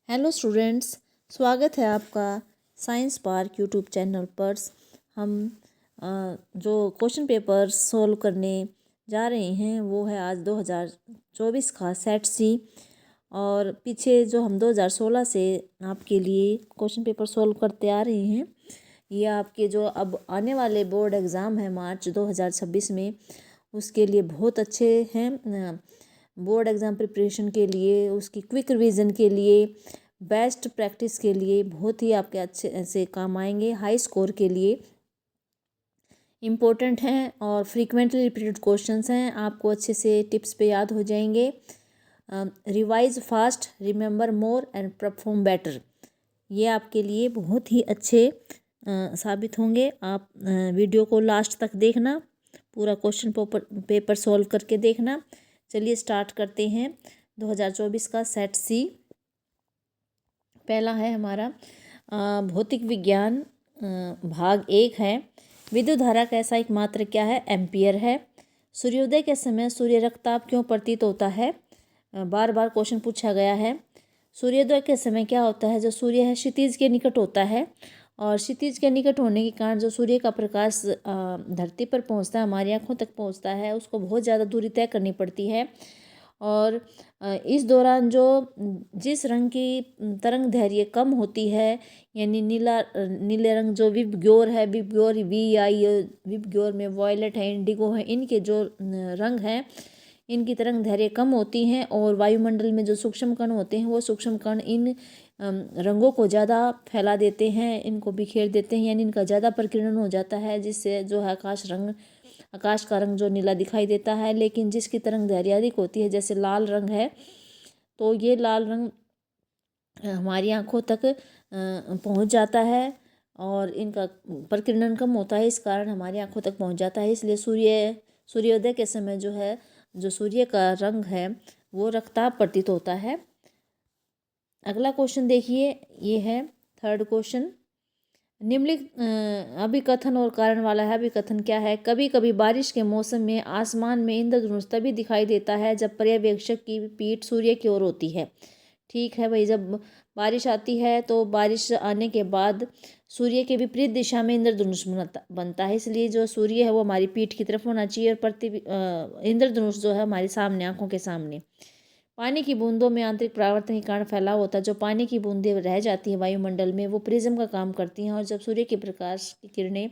Hello students, स्वागत है आपका साइंस पार्क यूट्यूब चैनल पर। हम जो क्वेश्चन पेपर सोल्व करने जा रहे हैं वो है आज 2024 का सेट सी। और पीछे जो हम 2016 से आपके लिए क्वेश्चन पेपर सोल्व करते आ रहे हैं, ये आपके जो अब आने वाले बोर्ड एग्ज़ाम है मार्च 2026 में, उसके लिए बहुत अच्छे हैं। बोर्ड एग्ज़ाम प्रिपरेशन के लिए, उसकी क्विक रिवीजन के लिए, बेस्ट प्रैक्टिस के लिए बहुत ही आपके अच्छे से काम आएंगे। हाई स्कोर के लिए इम्पोर्टेंट हैं और फ्रीक्वेंटली रिपीटेड क्वेश्चंस हैं, आपको अच्छे से टिप्स पे याद हो जाएंगे। Revise fast, remember more and perform better, ये आपके लिए बहुत ही अच्छे साबित होंगे। आप वीडियो को लास्ट तक देखना, पूरा क्वेश्चन पेपर सॉल्व करके देखना। चलिए स्टार्ट करते हैं। 2024 का सेट सी पहला है हमारा भौतिक विज्ञान, भाग 1 है। विद्युत धारा का ऐसा एक मात्रक क्या है? एम्पियर है। सूर्योदय के समय सूर्य रक्तताप क्यों प्रतीत होता है? बार बार क्वेश्चन पूछा गया है। सूर्योदय के समय क्या होता है? जो सूर्य है क्षितिज के निकट होता है, और क्षितिज के निकट होने के कारण जो सूर्य का प्रकाश धरती पर पहुंचता है, हमारी आँखों तक पहुंचता है, उसको बहुत ज़्यादा दूरी तय करनी पड़ती है। और इस दौरान जो जिस रंग की तरंग दैर्घ्य कम होती है, यानी नीले रंग जो विबग्योर है, विबग्योर VI, विबग्योर में वॉयलेट है, इंडिगो है, इनके जो रंग हैं, इनकी तरंग दैर्घ्य कम होती हैं। और वायुमंडल में जो सूक्ष्म कण होते हैं, वो सूक्ष्म कण इन रंगों को ज़्यादा फैला देते हैं, इनको बिखेर देते हैं, यानी इनका ज़्यादा प्रकीर्णन हो जाता है, जिससे जो है आकाश का रंग जो नीला दिखाई देता है। लेकिन जिसकी तरंग दैर्घ्य अधिक होती है, जैसे लाल रंग है, तो ये लाल रंग हमारी आँखों तक पहुँच जाता है और इनका प्रकीर्णन कम होता है, इस कारण हमारी आँखों तक पहुँच जाता है। इसलिए सूर्योदय के समय जो है, जो सूर्य का रंग है वो रक्तताप प्रतीत होता है। अगला क्वेश्चन देखिए, ये है थर्ड क्वेश्चन। निम्नलिखित अभिकथन और कारण वाला है। अभिकथन क्या है? कभी कभी बारिश के मौसम में आसमान में इंद्रधनुष तभी दिखाई देता है जब पर्यवेक्षक की पीठ सूर्य की ओर होती है। ठीक है भाई, जब बारिश आती है तो बारिश आने के बाद सूर्य के विपरीत दिशा में इंद्रधनुष बनता है, इसलिए जो सूर्य है वो हमारी पीठ की तरफ होना चाहिए और इंद्रधनुष जो है हमारे सामने, आंखों के सामने। पानी की बूंदों में आंतरिक परावर्तन के कारण फैलाव होता है। जो पानी की बूंदें रह जाती हैं वायुमंडल में, वो प्रिज्म का काम करती हैं, और जब सूर्य के प्रकाश की किरणें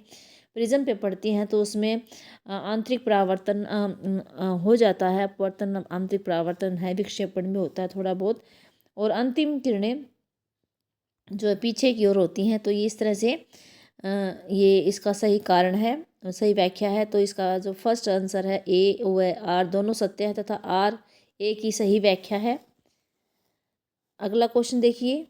प्रिज्म पे पड़ती हैं तो उसमें आंतरिक परावर्तन हो जाता है। अपवर्तन आंतरिक परावर्तन है, विक्षेपण में होता है थोड़ा बहुत, और अंतिम किरणें जो है पीछे की ओर होती हैं। तो ये इस तरह से ये इसका सही कारण है, सही व्याख्या है। तो इसका जो फर्स्ट आंसर है A व R दोनों सत्य है, तथा R A की सही व्याख्या है। अगला क्वेश्चन देखिए,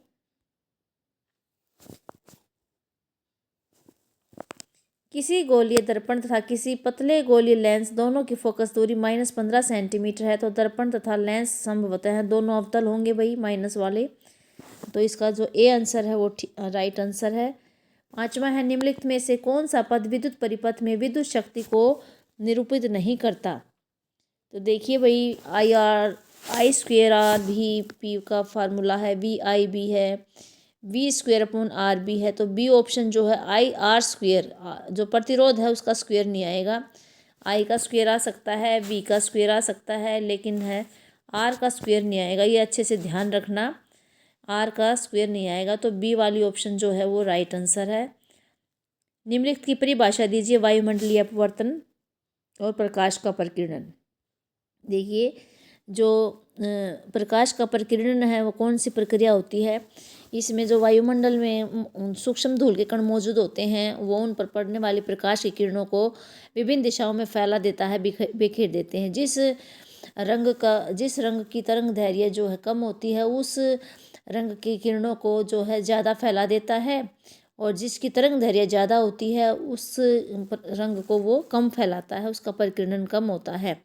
किसी गोलीय दर्पण तथा किसी पतले गोलीय लेंस दोनों की फोकस दूरी -15 सेंटीमीटर है, तो दर्पण तथा लेंस संभवतः दोनों अवतल होंगे भाई, माइनस वाले। तो इसका जो A आंसर है वो राइट आंसर है। पांचवा है, निम्नलिखित में से कौन सा पद विद्युत परिपथ में विद्युत शक्ति को निरूपित नहीं करता? तो देखिए भाई, I2R/V का फार्मूला है, VIB है, V2/RB है। तो बी ऑप्शन जो है IR², जो प्रतिरोध है उसका स्क्वायर नहीं आएगा। I का स्क्वायर आ सकता है, V का स्क्वायर आ सकता है, लेकिन है R का स्क्वायर नहीं आएगा, ये अच्छे से ध्यान रखना, R का स्क्वायर नहीं आएगा। तो बी वाली ऑप्शन जो है वो राइट आंसर है। निम्नलिखित की परिभाषा दीजिए वायुमंडलीय अपवर्तन और प्रकाश का प्रकीर्णन। देखिए, जो प्रकाश का प्रकीर्णन है वो कौन सी प्रक्रिया होती है? इसमें जो वायुमंडल में सूक्ष्म धूल के कण मौजूद होते हैं, वो उन पर पड़ने वाली प्रकाश की किरणों को विभिन्न दिशाओं में फैला देता है, बिखेर देते हैं। जिस रंग की तरंग दैर्घ्य जो है कम होती है, उस रंग की किरणों को जो है ज़्यादा फैला देता है, और जिसकी तरंग दैर्घ्य ज़्यादा होती है उस रंग को वो कम फैलाता है, उसका प्रकीर्णन कम होता है।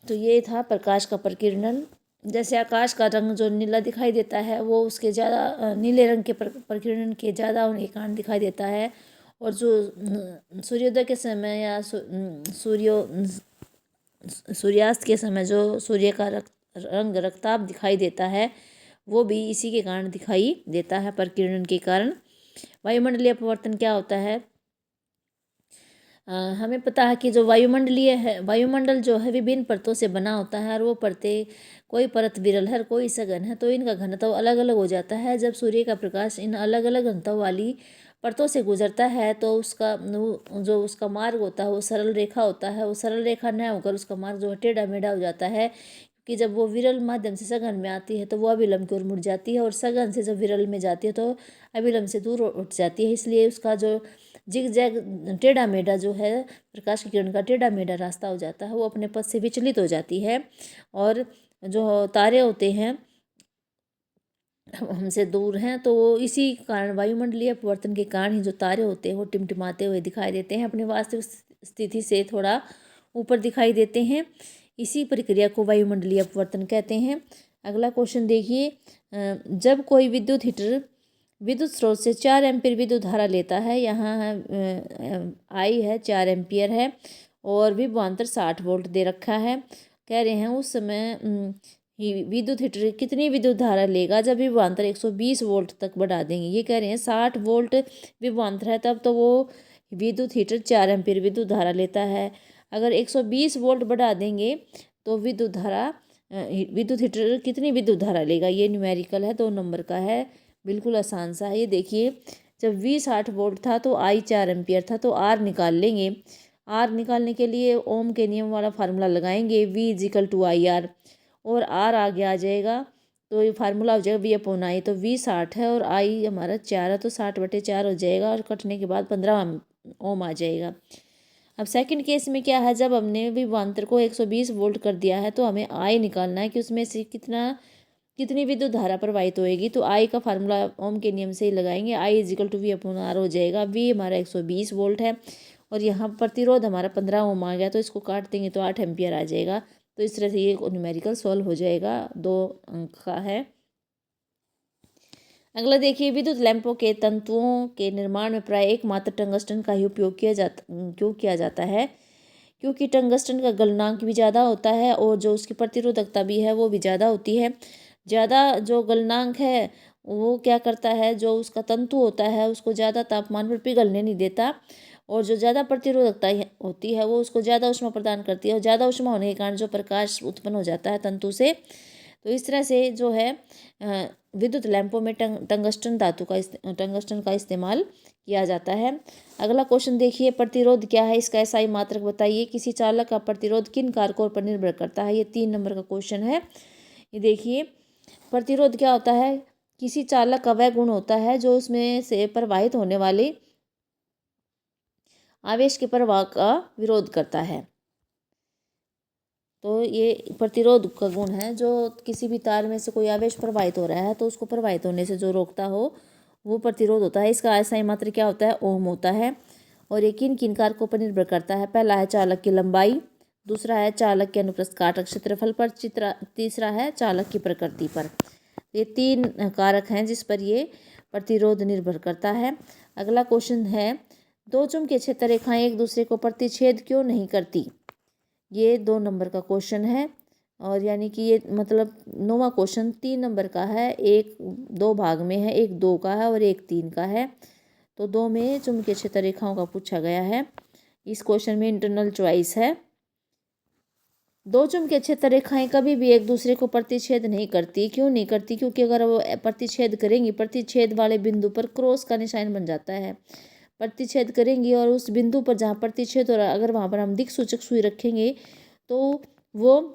तो ये था प्रकाश का प्रकीर्णन। जैसे आकाश का रंग जो नीला दिखाई देता है, वो उसके ज़्यादा नीले रंग के प्रकीर्णन के ज़्यादा होने के कारण दिखाई देता है। और जो सूर्योदय के समय या सूर्यास्त के समय जो सूर्य का रंग रक्तताप दिखाई देता है, वो भी इसी के कारण दिखाई देता है, परिकिरण के कारण। वायुमंडलीय अपवर्तन क्या होता है? हमें पता है कि जो वायुमंडलीय है, वायुमंडल जो है विभिन्न परतों से बना होता है, और वो परतें, कोई परत विरल है, कोई सघन है, तो इनका घनत्व अलग अलग हो जाता है। जब सूर्य का प्रकाश इन अलग अलग घनत्व वाली परतों से गुजरता है तो उसका जो उसका मार्ग होता है वो सरल रेखा होता है। वो सरल रेखा न होकर उसका मार्ग जो है टेढ़ा मेढ़ा हो जाता है, कि जब वो विरल माध्यम से सघन में आती है तो वो अभिलंब की ओर मुड़ जाती है, और सघन से जब विरल में जाती है तो अभिलंब से दूर उठ जाती है। इसलिए उसका जो जिग जैग टेढ़ा मेढ़ा जो है, प्रकाश की किरण का टेढ़ा मेढ़ा रास्ता हो जाता है, वो अपने पथ से विचलित हो जाती है। और जो तारे होते हैं हमसे दूर हैं, तो वो इसी कारण, वायुमंडलीय अपवर्तन के कारण ही जो तारे होते हैं वो टिमटिमाते हुए दिखाई देते हैं, अपने वास्तविक स्थिति से थोड़ा ऊपर दिखाई देते हैं। इसी प्रक्रिया को वायुमंडलीय अपवर्तन कहते हैं। अगला क्वेश्चन देखिए, जब कोई विद्युत हीटर विद्युत स्रोत से 4 एम्पीयर विद्युत धारा लेता है, यहाँ आई है 4 एम्पीयर है, और विभवांतर 60 वोल्ट दे रखा है। कह रहे हैं उस समय विद्युत हीटर कितनी विद्युत धारा लेगा जब विभवांतर 120 वोल्ट तक बढ़ा देंगे। ये कह रहे हैं 60 वोल्ट विभवांतर है तब तो वो विद्युत हीटर 4 एम्पीयर विद्युत धारा लेता है। अगर 120 वोल्ट बढ़ा देंगे तो विद्युत हीटर कितनी विद्युत धारा लेगा। ये न्यूमेरिकल है, 2 नंबर का है, बिल्कुल आसान सा है। ये देखिए, जब V 60 वोल्ट था तो I 4 एम्पीयर था, तो R निकाल लेंगे। R निकालने के लिए ओम के नियम वाला फार्मूला लगाएंगे, V = IR, और R आगे आ जाएगा, तो ये फार्मूला हो जाएगा V/I। तो V 60 है और I हमारा 4 है, तो 60/4 हो जाएगा, और कटने के बाद 15 ओम आ जाएगा। अब सेकंड केस में क्या है, जब हमने विभवांतर को 120 वोल्ट कर दिया है तो हमें I निकालना है कि उसमें से कितनी विद्युत धारा प्रवाहित होएगी। तो I का फार्मूला ओम के नियम से ही लगाएंगे, I = V/R हो जाएगा। V हमारा 120 वोल्ट है, और यहाँ प्रतिरोध हमारा 15 ओम आ गया, तो इसको काट देंगे तो 8 एम्पीयर आ जाएगा। तो इस तरह से ये न्यूमेरिकल सॉल्व हो जाएगा, 2 अंक का है। अगला देखिए, विद्युत लैंपों के तंतुओं के निर्माण में प्राय एकमात्र टंगस्टन का ही उपयोग क्यों किया जाता है? क्योंकि टंगस्टन का गलनांक भी ज़्यादा होता है, और जो उसकी प्रतिरोधकता भी है वो भी ज़्यादा होती है। ज़्यादा जो गलनांक है वो क्या करता है, जो उसका तंतु होता है उसको ज़्यादा तापमान पर पिघलने नहीं देता, और जो ज़्यादा प्रतिरोधकता होती है वो उसको ज़्यादा ऊष्मा प्रदान करती है, और ज़्यादा ऊष्मा होने के कारण जो प्रकाश उत्पन्न हो जाता है तंतु से। तो इस तरह से जो है विद्युत लैंपों में टंगस्टन का इस्तेमाल किया जाता है। अगला क्वेश्चन देखिए, प्रतिरोध क्या है, इसका SI मात्रक बताइए। किसी चालक का प्रतिरोध किन कारकों पर निर्भर करता है? ये 3 नंबर का क्वेश्चन है। ये देखिए, प्रतिरोध क्या होता है, किसी चालक का वह गुण होता है जो उसमें से प्रवाहित होने वाले आवेश के प्रवाह का विरोध करता है। तो ये प्रतिरोध का गुण है, जो किसी भी तार में से कोई आवेश प्रवाहित हो रहा है तो उसको प्रवाहित होने से जो रोकता हो वो प्रतिरोध होता है। इसका SI मात्रक क्या होता है, ओम होता है। और ये किन किन कारकों पर निर्भर करता है? पहला है चालक की लंबाई, दूसरा है चालक के अनुप्रस्थ काटक क्षेत्रफल पर, तीसरा है चालक की प्रकृति पर। ये 3 कारक हैं जिस पर ये प्रतिरोध निर्भर करता है। अगला क्वेश्चन है, 2 चुंबकीय क्षेत्र रेखाएं एक दूसरे को प्रतिच्छेद क्यों नहीं करती? ये 2 नंबर का क्वेश्चन है, और यानी कि ये मतलब 9वां क्वेश्चन 3 नंबर का है, एक 2 भाग में है, एक 2 का है और एक 3 का है। तो 2 में चुंबकीय क्षेत्र रेखाओं का पूछा गया है। इस क्वेश्चन में इंटरनल चॉइस है। 2 चुंबकीय क्षेत्र रेखाएं कभी भी एक दूसरे को प्रतिच्छेद नहीं करती। क्यों नहीं करती? क्योंकि अगर वो प्रतिच्छेद करेंगी, प्रतिच्छेद वाले बिंदु पर क्रॉस का निशान बन जाता है। प्रतिच्छेद करेंगी और उस बिंदु पर जहाँ प्रतिच्छेद हो रहा है, अगर वहाँ पर हम दिक्सूचक सुई रखेंगे तो वो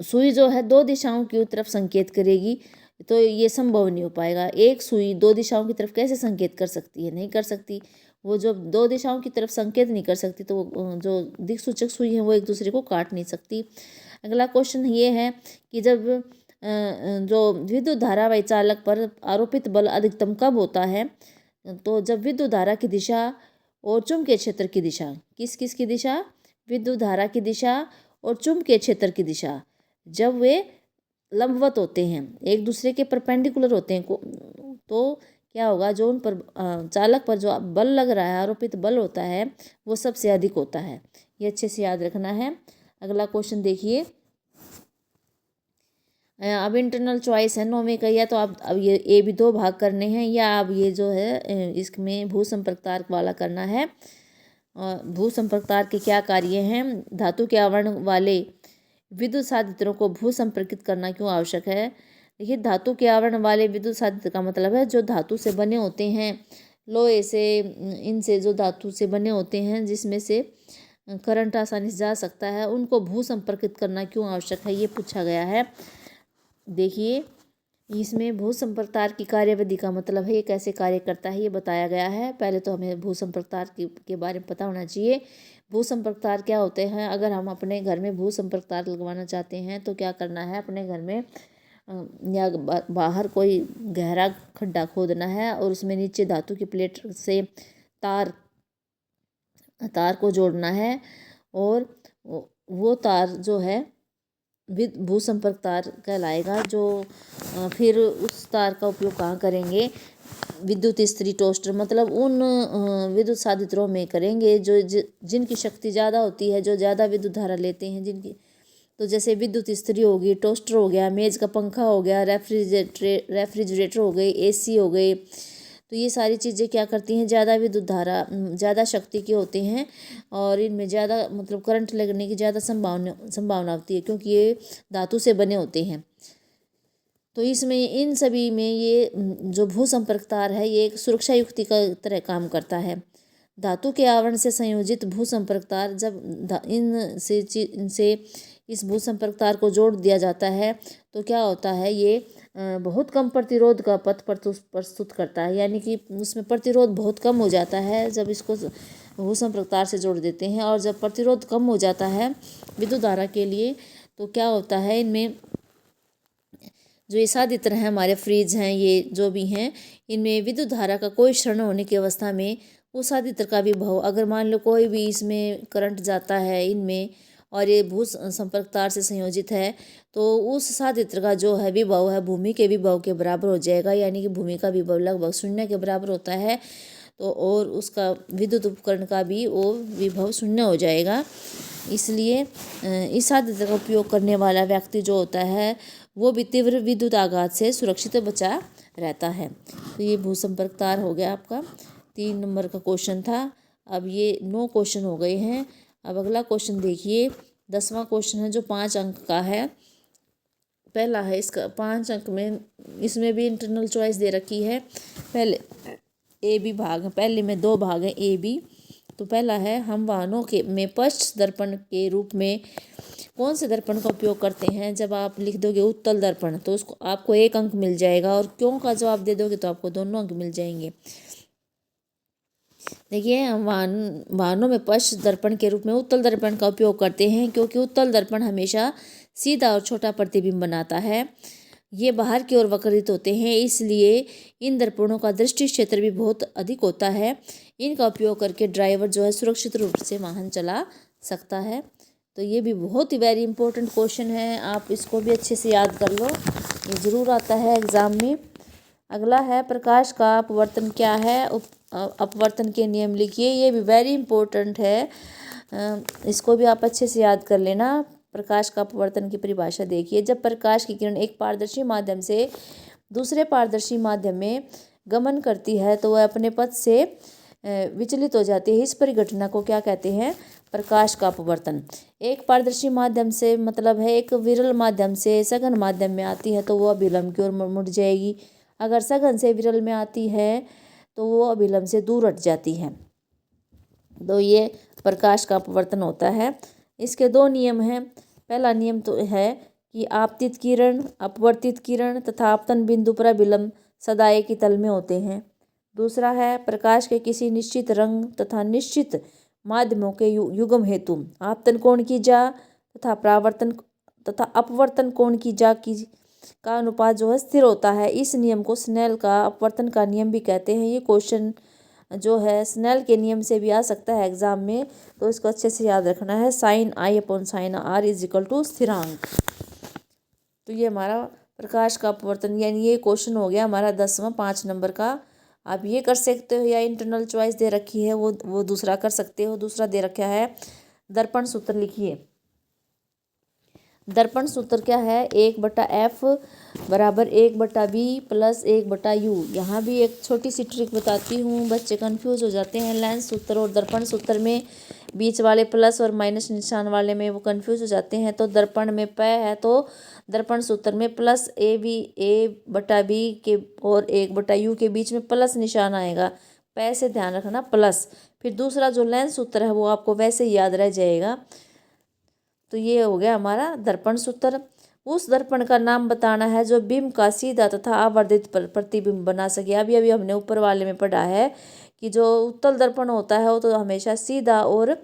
सुई जो है 2 दिशाओं की तरफ संकेत करेगी, तो ये संभव नहीं हो पाएगा। एक सुई 2 दिशाओं की तरफ कैसे संकेत कर सकती है? नहीं कर सकती। वो जब 2 दिशाओं की तरफ संकेत नहीं कर सकती तो जो दिक्सूचक सुई है वो एक दूसरे को काट नहीं सकती। अगला क्वेश्चन ये है कि जब जो विद्युत धारा व चालक पर आरोपित बल अधिकतम कब होता है? तो जब विद्युत धारा की दिशा और चुंबकीय क्षेत्र की दिशा, किस किस की दिशा? विद्युत धारा की दिशा और चुंबकीय क्षेत्र की दिशा जब वे लंबवत होते हैं, एक दूसरे के परपेंडिकुलर होते हैं, तो क्या होगा, जो उन पर चालक पर जो बल लग रहा है, आरोपित बल होता है, वो सबसे अधिक होता है। ये अच्छे से याद रखना है। अगला क्वेश्चन देखिए, अब इंटरनल चॉइस है 9वें का, या तो आप अब ये ए भी 2 भाग करने हैं, या अब ये जो है इसमें भू संपर्क तार वाला करना है। और भू संपर्क तार के क्या कार्य हैं? धातु के आवरण वाले विद्युत साधित्रों को भू संपर्कित करना क्यों आवश्यक है? देखिए, धातु के आवरण वाले विद्युत साधित्र का मतलब है जो धातु से बने होते हैं, लोहे से, इनसे जो धातु से बने होते हैं जिसमें से करंट आसानी से जा सकता है, उनको भू संपर्कित करना क्यों आवश्यक है, ये पूछा गया है। देखिए, इसमें भू संपर्क तार की कार्यविधि का मतलब है ये कैसे कार्य करता है ये बताया गया है। पहले तो हमें भू संपर्क तार के बारे में पता होना चाहिए। भू संपर्क तार क्या होते हैं? अगर हम अपने घर में भू संपर्क तार लगवाना चाहते हैं तो क्या करना है? अपने घर में या बाहर कोई गहरा खड्डा खोदना है और उसमें नीचे धातु की प्लेट से तार को जोड़ना है, और वो तार जो है भू संपर्क तार कहलाएगा। जो फिर उस तार का उपयोग कहाँ करेंगे? विद्युत इस्त्री, टोस्टर, मतलब उन विद्युत साधित्रों में करेंगे जो जिनकी शक्ति ज़्यादा होती है, जो ज़्यादा विद्युत धारा लेते हैं जिनकी। तो जैसे विद्युत इस्त्री होगी, टोस्टर हो गया, मेज़ का पंखा हो गया, रेफ्रिजरेटर हो गई, एसी हो गई। तो ये सारी चीज़ें क्या करती हैं? ज़्यादा विद्युत धारा, ज़्यादा शक्ति के होते हैं और इनमें ज़्यादा मतलब करंट लगने की ज़्यादा संभावना होती है, क्योंकि ये धातु से बने होते हैं। तो इसमें इन सभी में ये जो भू संपर्क तार है ये एक सुरक्षा युक्ति का तरह काम करता है। धातु के आवरण से संयोजित भू संपर्क तार जब इनसे इस भू संपर्क तार को जोड़ दिया जाता है तो क्या होता है? ये बहुत कम प्रतिरोध का पथ प्रस्तुत करता है, यानी कि उसमें प्रतिरोध बहुत कम हो जाता है जब इसको भू संपर्क तार से जोड़ देते हैं। और जब प्रतिरोध कम हो जाता है विद्युत धारा के लिए तो क्या होता है? इनमें जो ये साधित्र हैं, हमारे फ्रिज हैं, ये जो भी हैं, इनमें विद्युत धारा का कोई क्षरण होने की अवस्था में उस साधित्र का विभव, अगर मान लो कोई भी इसमें करंट जाता है इनमें और ये भू संपर्क तार से संयोजित है, तो उस साधित्र का जो है विभव है भूमि के विभव के बराबर हो जाएगा, यानी कि भूमि का विभव लगभग 0 के बराबर होता है। तो और उसका विद्युत उपकरण का भी वो विभव 0 हो जाएगा। इसलिए इस साधित्र का उपयोग करने वाला व्यक्ति जो होता है वो भी तीव्र विद्युत आघात से सुरक्षित बचा रहता है। तो ये भू संपर्क तार हो गया आपका 3 नंबर का क्वेश्चन था। अब ये 9 क्वेश्चन हो गए हैं। अब अगला क्वेश्चन देखिए, 10वां क्वेश्चन है जो 5 अंक का है। पहला है इसका 5 अंक में, इसमें भी इंटरनल चॉइस दे रखी है। पहले ए बी भाग, पहले में 2 भाग हैं ए बी। तो पहला है, हम वाहनों के में पश्च दर्पण के रूप में कौन से दर्पण का उपयोग करते हैं? जब आप लिख दोगे उत्तल दर्पण तो उसको आपको 1 अंक मिल जाएगा, और क्यों का जवाब दे दोगे तो आपको दोनों अंक मिल जाएंगे। देखिए, हम वाहनों में पश्च दर्पण के रूप में उत्तल दर्पण का उपयोग करते हैं क्योंकि उत्तल दर्पण हमेशा सीधा और छोटा प्रतिबिंब बनाता है। ये बाहर की ओर वक्रित होते हैं, इसलिए इन दर्पणों का दृष्टि क्षेत्र भी बहुत अधिक होता है। इनका उपयोग करके ड्राइवर जो है सुरक्षित रूप से वाहन चला सकता है। तो ये भी बहुत ही वेरी इंपॉर्टेंट क्वेश्चन है, आप इसको भी अच्छे से याद कर लो, ये ज़रूर आता है एग्ज़ाम में। अगला है, प्रकाश का अपवर्तन क्या है? अपवर्तन के नियम लिखिए, ये भी वेरी इंपॉर्टेंट है, इसको भी आप अच्छे से याद कर लेना। प्रकाश का अपवर्तन की परिभाषा देखिए, जब प्रकाश की किरण एक पारदर्शी माध्यम से दूसरे पारदर्शी माध्यम में गमन करती है तो वह अपने पथ से विचलित हो जाती है। इस परिघटना को क्या कहते हैं? प्रकाश का अपवर्तन। एक पारदर्शी माध्यम से मतलब है एक विरल माध्यम से सघन माध्यम में आती है तो वो अभिलंब की ओर मुड़ जाएगी। अगर सघन से विरल में आती है तो वो अभिलंब से दूर हट जाती है। तो ये प्रकाश का अपवर्तन होता है। इसके 2 नियम हैं। पहला नियम तो है कि आपतित किरण, अपवर्तित किरण तथा आपतन बिंदु पर अभिलंब सदा एक ही तल में होते हैं। दूसरा है, प्रकाश के किसी निश्चित रंग तथा निश्चित माध्यमों के युग्म हेतु आपतन कोण की जा तथा परावर्तन तथा अपवर्तन कोण की जा का अनुपात जो है स्थिर होता है। इस नियम को स्नेल का अपवर्तन का नियम भी कहते हैं। ये क्वेश्चन जो है स्नेल के नियम से भी आ सकता है एग्जाम में, तो इसको अच्छे से याद रखना है। sin I upon sin R is equal to स्थिरांक। तो ये हमारा प्रकाश का अपवर्तन, यानी ये क्वेश्चन हो गया हमारा 10वां 5 नंबर का। आप ये कर सकते हो, या इंटरनल चॉइस दे रखी है वो दूसरा कर सकते हो। दूसरा दे रखा है, दर्पण सूत्र लिखिए। दर्पण सूत्र क्या है, 1/f बराबर 1/v प्लस 1/u। यहाँ भी एक छोटी सी ट्रिक बताती हूँ, बच्चे कंफ्यूज हो जाते हैं लेंस सूत्र और दर्पण सूत्र में, बीच वाले प्लस और माइनस निशान वाले में वो कंफ्यूज हो जाते हैं। तो दर्पण में प है तो दर्पण सूत्र में प्लस a/b के और 1/u के बीच में प्लस निशान आएगा, प से ध्यान रखना प्लस। फिर दूसरा जो लेंस सूत्र है वो आपको वैसे ही याद रह जाएगा। तो ये हो गया हमारा दर्पण सूत्र। उस दर्पण का नाम बताना है जो बिंब का सीधा तथा आवर्धित प्रतिबिंब बना सके। अभी अभी हमने ऊपर वाले में पढ़ा है कि जो उत्तल दर्पण होता है वो तो हमेशा सीधा और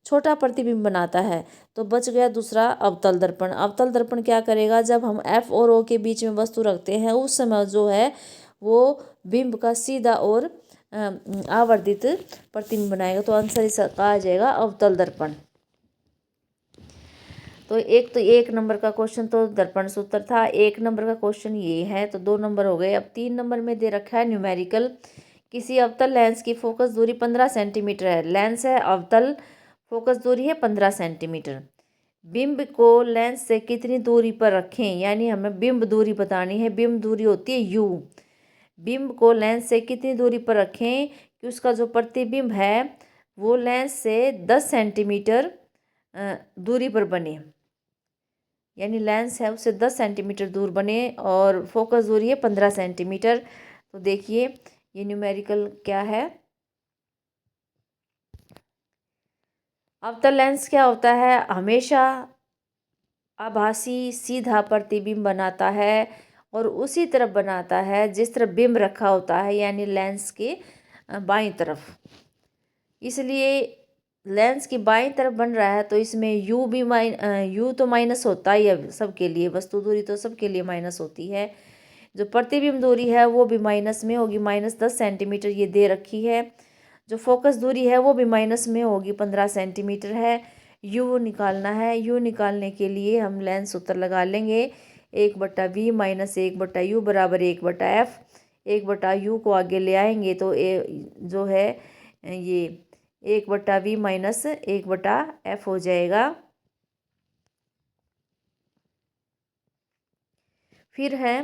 छोटा प्रतिबिंब बनाता है। तो बच गया दूसरा अवतल दर्पण। अवतल दर्पण क्या करेगा, जब हम एफ और ओ के बीच में वस्तु रखते हैं उस समय जो है वो बिंब का सीधा और आवर्धित प्रतिबिंब बनाएगा। तो आंसर इसका आ जाएगा अवतल दर्पण। तो एक नंबर का क्वेश्चन तो दर्पण सूत्र था, 1 नंबर का क्वेश्चन ये है, तो 2 नंबर हो गए। अब 3 नंबर में दे रखा है न्यूमेरिकल, किसी अवतल लेंस की फोकस दूरी 15 सेंटीमीटर है। लेंस है अवतल, फोकस दूरी है 15 सेंटीमीटर। बिंब को लेंस से कितनी दूरी पर रखें, यानी हमें बिंब दूरी बतानी है। बिंब दूरी होती है यू। बिंब को लेंस से कितनी दूरी पर रखें कि उसका जो प्रतिबिंब है वो लेंस से 10 सेंटीमीटर दूरी पर बने, यानी लेंस है उससे 10 सेंटीमीटर दूर बने और फोकस दूरी है 15 सेंटीमीटर। तो देखिए ये न्यूमेरिकल क्या है। अवतल लेंस क्या होता है, हमेशा आभासी सीधा प्रतिबिंब बनाता है और उसी तरफ बनाता है जिस तरफ बिंब रखा होता है, यानी लेंस के बाईं तरफ। इसलिए लेंस की बाईं तरफ बन रहा है तो इसमें यू तो माइनस होता ही है सबके लिए, वस्तु दूरी तो सबके लिए माइनस होती है। जो प्रतिबिंब दूरी है वो भी माइनस में होगी, -10 सेंटीमीटर ये दे रखी है। जो फोकस दूरी है वो भी माइनस में होगी, 15 सेंटीमीटर है। यू निकालना है, यू निकालने के लिए हम लेंस सूत्र लगा लेंगे, 1/v माइनस 1/u बराबर 1/f। 1/u को आगे ले आएंगे तो जो है ये 1/v माइनस 1/f हो जाएगा। फिर है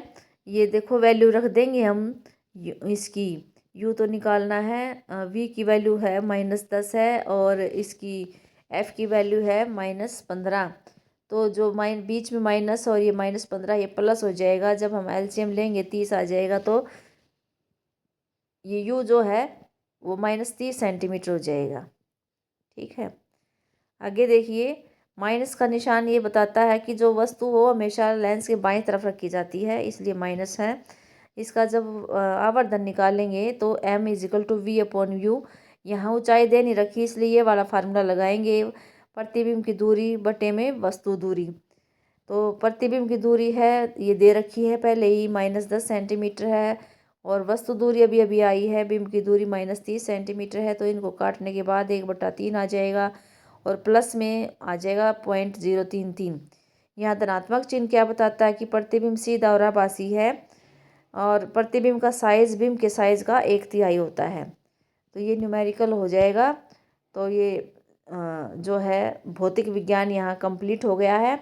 ये देखो वैल्यू रख देंगे हम इसकी, यू तो निकालना है, v की वैल्यू है -10 है और इसकी f की वैल्यू है -15। तो जो बीच में माइनस और ये -15 ये प्लस हो जाएगा। जब हम एलसीएम लेंगे 30 आ जाएगा, तो ये u जो है वो -30 सेंटीमीटर हो जाएगा। ठीक है, आगे देखिए माइनस का निशान ये बताता है कि जो वस्तु हो हमेशा लेंस के बाईं तरफ रखी जाती है, इसलिए माइनस है। इसका जब आवर्धन निकालेंगे तो m=v/u। यहाँ ऊंचाई दे नहीं रखी इसलिए ये वाला फार्मूला लगाएंगे, प्रतिबिंब की दूरी बटे में वस्तु दूरी। तो प्रतिबिंब की दूरी है ये दे रखी है पहले ही, -10 सेंटीमीटर है और वस्तु दूरी अभी अभी आई है, बिंब की दूरी -30 सेंटीमीटर है। तो इनको काटने के बाद 1/3 आ जाएगा और प्लस में आ जाएगा 0.033। यहाँ धनात्मक चिन्ह क्या बताता है कि प्रतिबिंब सीधा और आभासी है और प्रतिबिंब का साइज बिंब के साइज का 1/3 होता है। तो ये न्यूमेरिकल हो जाएगा। तो ये जो है भौतिक विज्ञान यहाँ कंप्लीट हो गया है।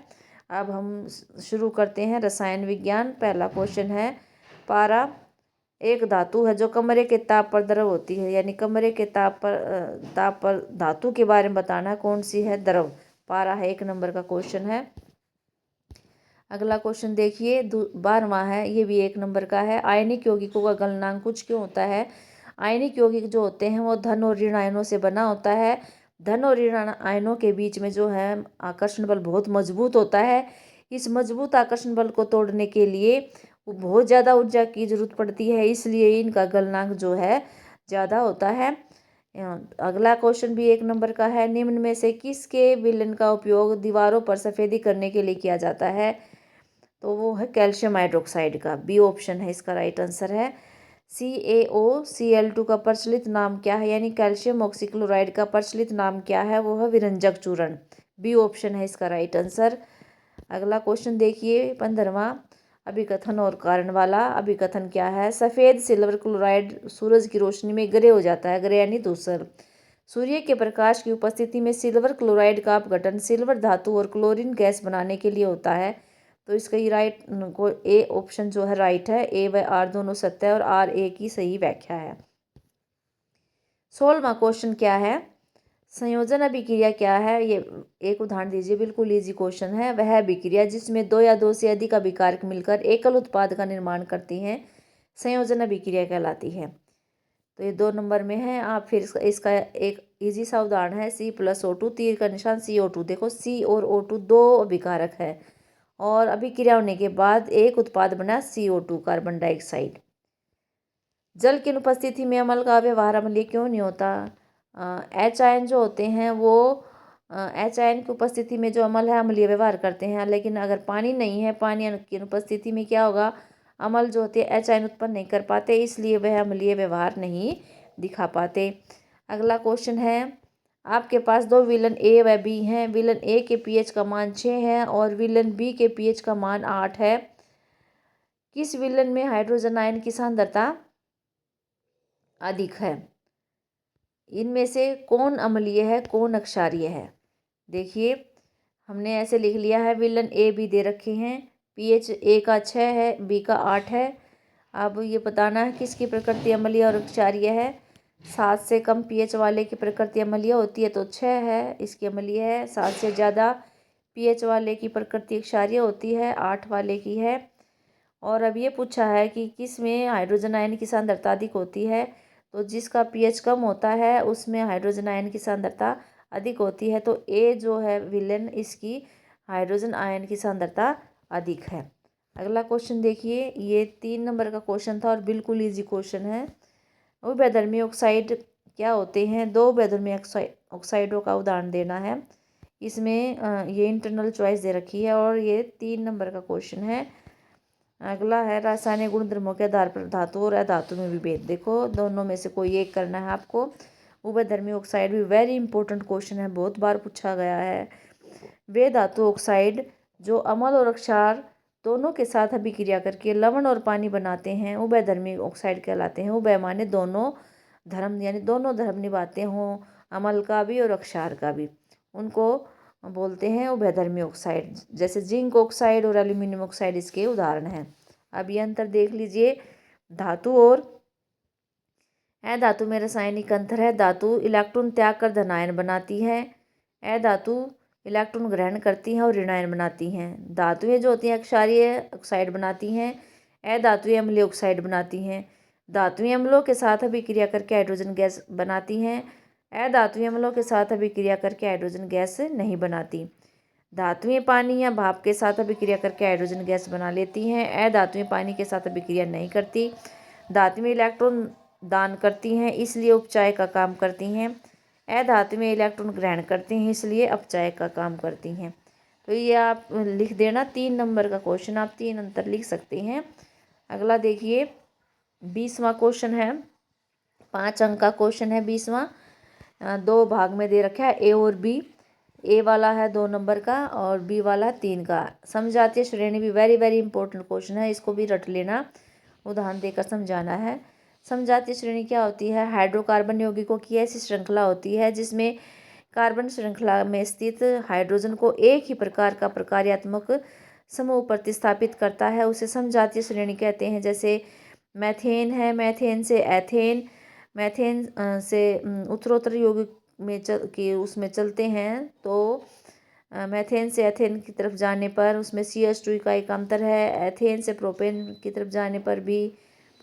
अब हम शुरू करते हैं रसायन विज्ञान। पहला क्वेश्चन है, पारा एक धातु है जो कमरे के ताप पर द्रव होती है, यानी कमरे के ताप पर धातु के बारे में बताना है, कौन सी है द्रव। पारा है, 1 नंबर का क्वेश्चन है। अगला क्वेश्चन देखिए 12वां है, ये भी 1 नंबर का है। आयनिक यौगिकों का गलनांक कुछ क्यों होता है। आयनिक यौगिक जो होते हैं वो धन और ऋण आयनों से बना होता है। धन और ऋण आयनों के बीच में जो है आकर्षण बल बहुत मजबूत होता है। इस मजबूत आकर्षण बल को तोड़ने के लिए वो बहुत ज़्यादा ऊर्जा की जरूरत पड़ती है, इसलिए इनका गलनांक जो है ज़्यादा होता है। अगला क्वेश्चन भी 1 नंबर का है, निम्न में से किसके विलयन का उपयोग दीवारों पर सफ़ेदी करने के लिए किया जाता है। तो वो है कैल्शियम हाइड्रोक्साइड का, बी ऑप्शन है इसका राइट आंसर है। CaOCl2 का प्रचलित नाम क्या है, यानी कैल्शियम ऑक्सीक्लोराइड का प्रचलित नाम क्या है, वो है विरंजक चूर्ण, बी ऑप्शन है इसका राइट आंसर। अगला क्वेश्चन देखिए 15वां, अभिकथन और कारण वाला। अभिकथन क्या है, सफ़ेद सिल्वर क्लोराइड सूरज की रोशनी में ग्रे हो जाता है, ग्रे यानी धूसर। सूर्य के प्रकाश की उपस्थिति में सिल्वर क्लोराइड का अपघटन सिल्वर धातु और क्लोरीन गैस बनाने के लिए होता है। तो इसका ही राइट को ए ऑप्शन जो है राइट है, ए व आर दोनों सत्य है और आर ए की सही व्याख्या है। 16वां क्वेश्चन क्या है, संयोजन अभिक्रिया क्या है? ये एक उदाहरण दीजिए, बिल्कुल इजी क्वेश्चन है। वह अभिक्रिया जिसमें दो या दो से अधिक अभिकारक मिलकर एकल उत्पाद का निर्माण करती हैं संयोजन अभिक्रिया कहलाती है। तो ये 2 नंबर में है। आप फिर इसका एक इजी सा उदाहरण है, C+O2 तीर का निशान CO2। देखो C और O2 दो अभिकारक है और अभिक्रिया होने के बाद एक उत्पाद बना CO2 कार्बन डाइऑक्साइड। जल की अनुपस्थिति में अम्ल का व्यवहार अम्लीय क्यों नहीं होता? H आयन जो होते हैं वो H आयन की उपस्थिति में जो अम्ल है अम्लीय व्यवहार करते हैं, लेकिन अगर पानी नहीं है, पानी की अनुपस्थिति में क्या होगा, अम्ल जो होते हैं H आयन उत्पन्न नहीं कर पाते, इसलिए वह अम्लीय व्यवहार नहीं दिखा पाते। अगला क्वेश्चन है, आपके पास दो विलन ए व बी हैं। विलन ए के पीएच का मान 6 है और विलन बी के पीएच का मान 8 है। किस विलन में हाइड्रोजन आयन की सांद्रता अधिक है? इनमें से कौन अम्लीय है, कौन अक्षारीय है? देखिए, हमने ऐसे लिख लिया है, विलन ए बी दे रखे हैं, पीएच ए का 6 है, बी का 8 है। अब ये बताना है किसकी प्रकृति अम्लीय और क्षारीय है। 7 से कम पीएच वाले की प्रकृति अम्लीय होती है तो 6 है, इसकी अम्लीय है। 7 से ज़्यादा पीएच वाले की प्रकृति क्षारीय होती है, 8 वाले की है। और अब ये पूछा है कि किस में हाइड्रोजन आयन की सांद्रता अधिक होती है, तो जिसका पीएच कम होता है उसमें हाइड्रोजन आयन की सांद्रता अधिक होती है। तो ए जो है विलेन, इसकी हाइड्रोजन आयन की सांद्रता अधिक है। अगला क्वेश्चन देखिए, ये 3 नंबर का क्वेश्चन था और बिल्कुल इजी क्वेश्चन है। उभयधर्मी ऑक्साइड क्या होते हैं? दो उभयधर्मी ऑक्साइडों का उदाहरण देना है। इसमें ये इंटरनल चॉइस दे रखी है और ये 3 नंबर का क्वेश्चन है। अगला है, रासायनिक गुणधर्मों के आधार पर धातु और अधातु में विभेद। देखो, दोनों में से कोई एक करना है आपको। उभयधर्मी ऑक्साइड भी वेरी इंपॉर्टेंट क्वेश्चन है, बहुत बार पूछा गया है। वे धातु ऑक्साइड जो अम्ल और क्षार दोनों के साथ अभिक्रिया करके लवण और पानी बनाते हैं उभयधर्मी ऑक्साइड कहलाते हैं। उभय माने दोनों धर्म, यानी दोनों धर्म निभाते हों, अम्ल का भी और क्षार का भी, उनको बोलते हैं उभयधर्मी ऑक्साइड। जैसे जिंक ऑक्साइड और एल्यूमिनियम ऑक्साइड इसके उदाहरण हैं। अब ये अंतर देख लीजिए, धातु और अधातु में रासायनिक अंतर है। धातु इलेक्ट्रॉन त्याग कर धनायन बनाती है, अधातु इलेक्ट्रॉन ग्रहण करती हैं और ऋणायन बनाती हैं। धातुएं जो होती हैं क्षारीय ऑक्साइड बनाती हैं, अधातुएं अम्लीय ऑक्साइड बनाती हैं। धातुएं अम्लों के साथ अभिक्रिया करके हाइड्रोजन गैस बनाती हैं, अधातुएं अम्लों के साथ अभिक्रिया करके हाइड्रोजन गैस नहीं बनाती। धातुएं पानी या भाप के साथ अभिक्रिया करके हाइड्रोजन गैस बना लेती हैं, अधातुएं पानी के साथ अभिक्रिया नहीं करती। धातुएं इलेक्ट्रॉन दान करती हैं, इसलिए उपचाय का काम करती हैं। अधातु में इलेक्ट्रॉन ग्रहण करती हैं, इसलिए अपचाय का काम करती हैं। तो ये आप लिख देना, 3 नंबर का क्वेश्चन, आप 3 अंतर लिख सकते हैं। अगला देखिए, 20वां क्वेश्चन है, 5 अंक का क्वेश्चन है 20वां। 2 भाग में दे रखा है, ए और बी। ए वाला है 2 नंबर का और बी वाला 3 का। समझातीय श्रेणी भी वेरी वेरी इंपॉर्टेंट क्वेश्चन है, इसको भी रट लेना, उदाहरण देकर समझाना है। समजातीय श्रेणी क्या होती है? हाइड्रोकार्बन यौगिकों की ऐसी श्रृंखला होती है जिसमें कार्बन श्रृंखला में स्थित हाइड्रोजन को एक ही प्रकार का प्रकार्यात्मक समूह प्रतिस्थापित करता है, उसे समजातीय श्रेणी कहते हैं। जैसे मैथेन है, मैथेन से एथेन, मैथेन से उत्तरोत्तर यौगिक में उसमें चलते हैं, तो मैथेन से एथेन की तरफ जाने पर उसमें CH2 का एक अंतर है। एथेन से प्रोपेन की तरफ जाने पर भी,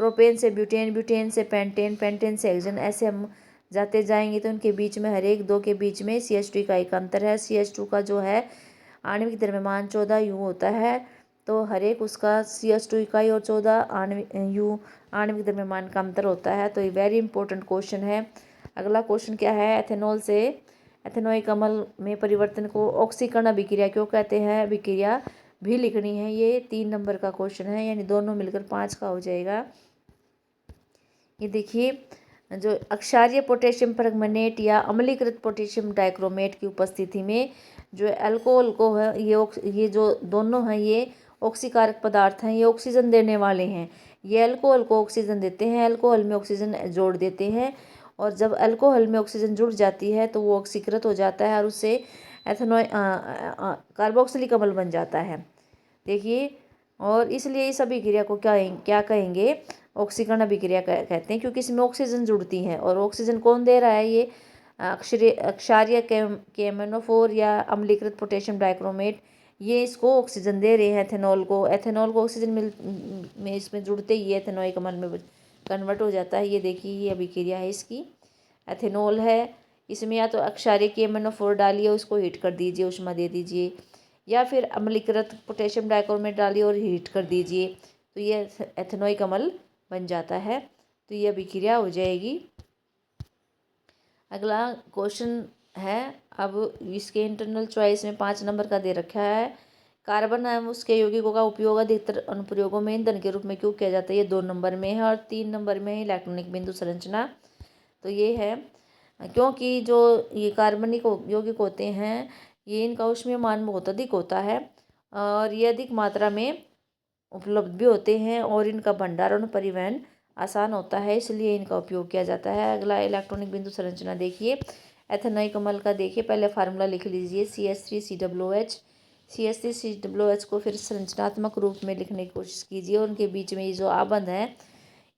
प्रोपेन से ब्यूटेन, ब्यूटेन से पेंटेन, पेंटेन से हेक्सेन, ऐसे हम जाते जाएंगे तो उनके बीच में हर एक 2 के बीच में CH2 का एक अंतर है। CH2 का जो है आणविक द्रव्यमान 14 U होता है, तो हर एक उसका CH2 इकाई और 14 आणविक द्रव्यमान का अंतर होता है। तो ये वेरी इंपॉर्टेंट क्वेश्चन है। अगला क्वेश्चन क्या है, एथेनॉल से एथेनोइक अम्ल में परिवर्तन को ऑक्सीकरण अभिक्रिया क्यों कहते हैं? अभिक्रिया भी लिखनी है। ये 3 नंबर का क्वेश्चन है, यानी दोनों मिलकर 5 का हो जाएगा। ये देखिए, जो अक्षारीय पोटेशियम परमैंगनेट या अम्लीकृत पोटेशियम डाइक्रोमेट की उपस्थिति में जो अल्कोहल को है, ये जो दोनों हैं ये ऑक्सीकारक पदार्थ हैं, ये ऑक्सीजन देने वाले हैं। ये अल्कोहल को ऑक्सीजन देते हैं, अल्कोहल में ऑक्सीजन जोड़ देते हैं और जब अल्कोहल में ऑक्सीजन जुड़ जाती है तो वो ऑक्सीकृत हो जाता है और उससे एथेनॉल कार्बोक्सिलिक अम्ल बन जाता है। देखिए, और इसलिए इस अभिक्रिया को क्या कहेंगे, ऑक्सीकरण अभिक्रिया कहते हैं, क्योंकि इसमें ऑक्सीजन जुड़ती है। और ऑक्सीजन कौन दे रहा है, ये क्षारीय केमेनोफोर या अम्लीकृत पोटेशियम डाइक्रोमेट, ये इसको ऑक्सीजन दे रहे हैं एथेनॉल को। एथेनॉल को ऑक्सीजन में इसमें जुड़ते ही एथेनॉइक अम्ल में कन्वर्ट हो जाता है। ये देखिए, ये अभिक्रिया है इसकी, एथेनॉल है। इसमें या तो क्षारीय केमेनोफोर डालिए, उसको हीट कर दीजिए, ऊष्मा दे दीजिए, या फिर अम्लीकृत पोटेशियम डाइक्रोमेट डालिए और हीट कर दीजिए, तो ये एथेनॉइक अम्ल बन जाता है। तो ये अभिक्रिया हो जाएगी। अगला क्वेश्चन है, अब इसके इंटरनल चॉइस में 5 नंबर का दे रखा है, कार्बन एवं उसके यौगिकों का उपयोग अधिकतर अनुप्रयोगों में ईंधन के रूप में क्यों किया जाता है। ये 2 नंबर में है और 3 नंबर में है इलेक्ट्रॉनिक बिंदु संरचना। तो ये है क्योंकि जो ये कार्बनिक यौगिक होते हैं, ये इनका ऊष्मीय मान बहुत अधिक होता है और ये अधिक मात्रा में उपलब्ध भी होते हैं और इनका भंडारण परिवहन आसान होता है, इसलिए इनका उपयोग किया जाता है। अगला इलेक्ट्रॉनिक बिंदु संरचना देखिए, एथेनॉइक अम्ल का देखिए, पहले फार्मूला लिख लीजिए, CH3COOH। CH3COOH को फिर संरचनात्मक रूप में लिखने की कोशिश कीजिए और उनके बीच में ये जो आबंध है,